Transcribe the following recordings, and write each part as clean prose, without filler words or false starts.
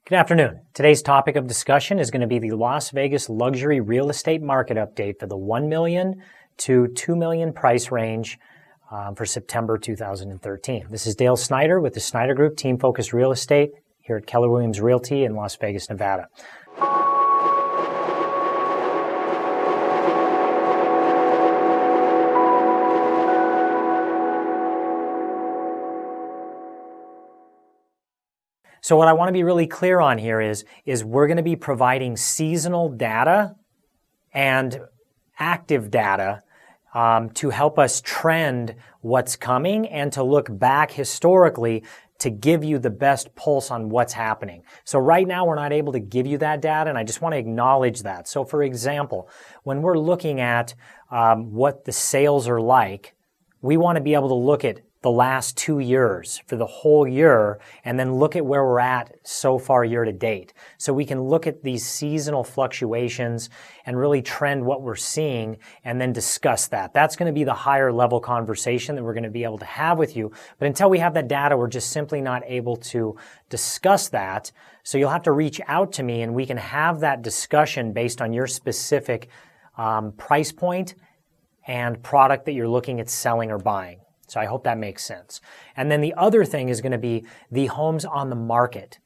Good afternoon. Today's topic of discussion is going to be the Las Vegas luxury real estate market update for the 1 million to 2 million price range for September 2013. This is Dale Snyder with the Snyder Group, Team Focused Real Estate here at Keller Williams Realty in Las Vegas, Nevada. So what I want to be really clear on here is we're going to be providing seasonal data and active data to help us trend what's coming and to look back historically to give you the best pulse on what's happening. So right now we're not able to give you that data, and I just want to acknowledge that. So for example, when we're looking at what the sales are like, we want to be able to look at the last 2 years for the whole year and then look at where we're at so far year to date. So we can look at these seasonal fluctuations and really trend what we're seeing and then discuss that. That's going to be the higher level conversation that we're going to be able to have with you. But until we have that data, we're just simply not able to discuss that. So you'll have to reach out to me and we can have that discussion based on your specific price point and product that you're looking at selling or buying. So I hope that makes sense. And then the other thing is going to be the homes on the market.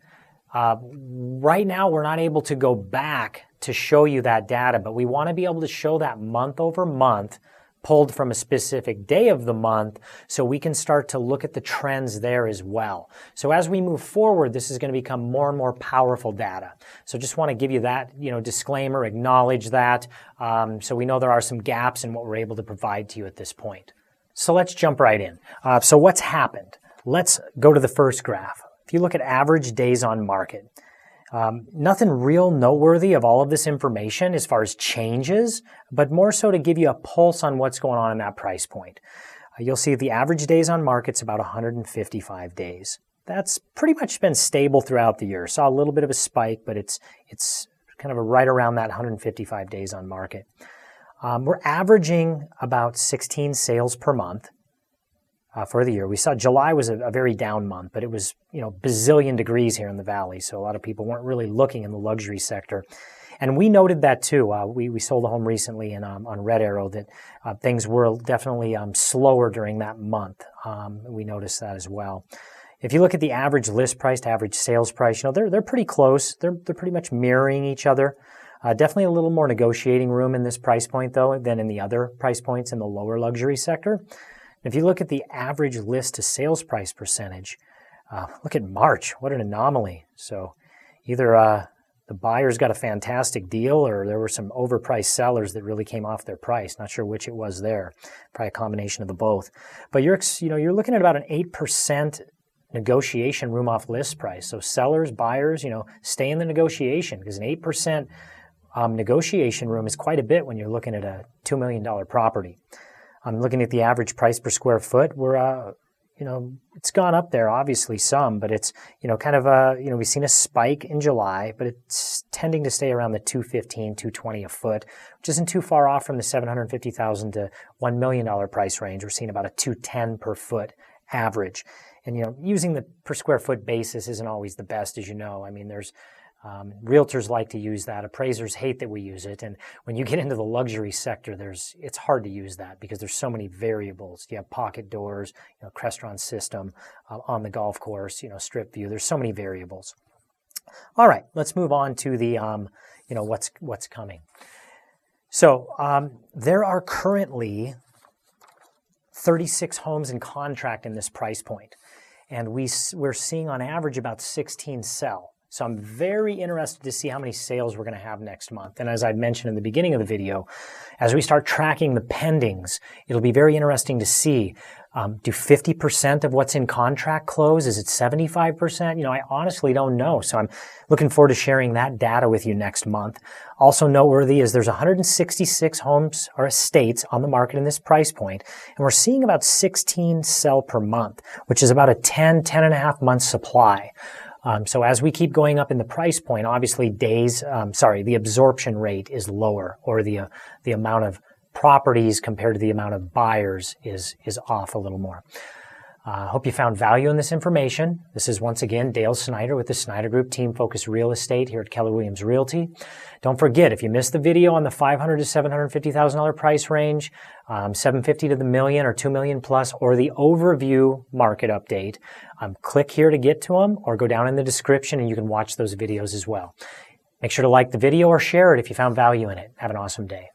Right now, we're not able to go back to show you that data, but we want to be able to show that month over month pulled from a specific day of the month so we can start to look at the trends there as well. So as we move forward, this is going to become more and more powerful data. So just want to give you that, disclaimer, acknowledge that, so we know there are some gaps in what we're able to provide to you at this point. So let's jump right in. So what's happened? Let's go to the first graph. If you look at average days on market, nothing real noteworthy of all of this information as far as changes, but more so to give you a pulse on what's going on in that price point. You'll see the average days on market's about 155 days. That's pretty much been stable throughout the year. Saw a little bit of a spike, but it's kind of right around that 155 days on market. We're averaging about 16 sales per month for the year. We saw July was a very down month, but it was, bazillion degrees here in the valley, so a lot of people weren't really looking in the luxury sector. And we noted that too. We sold a home recently on Red Arrow that things were definitely slower during that month. We noticed that as well. If you look at the average list price to average sales price, they're pretty close. They're pretty much mirroring each other. Definitely a little more negotiating room in this price point, though, than in the other price points in the lower luxury sector. If you look at the average list to sales price percentage, look at March. What an anomaly. So either the buyers got a fantastic deal or there were some overpriced sellers that really came off their price. Not sure which it was there. Probably a combination of the both. But you're looking at about an 8% negotiation room off list price. So sellers, buyers, stay in the negotiation because an 8% negotiation room is quite a bit when you're looking at a $2 million property. I'm looking at the average price per square foot. We're, it's gone up there, obviously some, but it's, we've seen a spike in July, but it's tending to stay around the $215, $220 a foot, which isn't too far off from the $750,000 to $1 million price range. We're seeing about a $210 per foot average. And, using the per square foot basis isn't always the best, as you know. I mean, there's realtors like to use that. Appraisers hate that we use it. And when you get into the luxury sector, it's hard to use that because there's so many variables. You have pocket doors, Crestron system on the golf course, strip view. There's so many variables. All right, let's move on to the, what's coming. So there are currently 36 homes in contract in this price point. And we're seeing on average about 16 sell. So I'm very interested to see how many sales we're going to have next month. And as I mentioned in the beginning of the video, as we start tracking the pendings, it'll be very interesting to see, do 50% of what's in contract close? Is it 75%? I honestly don't know. So I'm looking forward to sharing that data with you next month. Also noteworthy is there's 166 homes or estates on the market in this price point, and we're seeing about 16 sell per month, which is about a 10 and a half month supply. So as we keep going up in the price point, obviously the absorption rate is lower, or the amount of properties compared to the amount of buyers is off a little more. Hope you found value in this information. This is once again Dale Snyder with the Snyder Group Team Focused Real Estate here at Keller Williams Realty. Don't forget, if you missed the video on the $500,000 to $750,000 price range, $750,000 to the $1 million or $2 million plus, or the overview market update, click here to get to them, or go down in the description and you can watch those videos as well. Make sure to like the video or share it if you found value in it. Have an awesome day.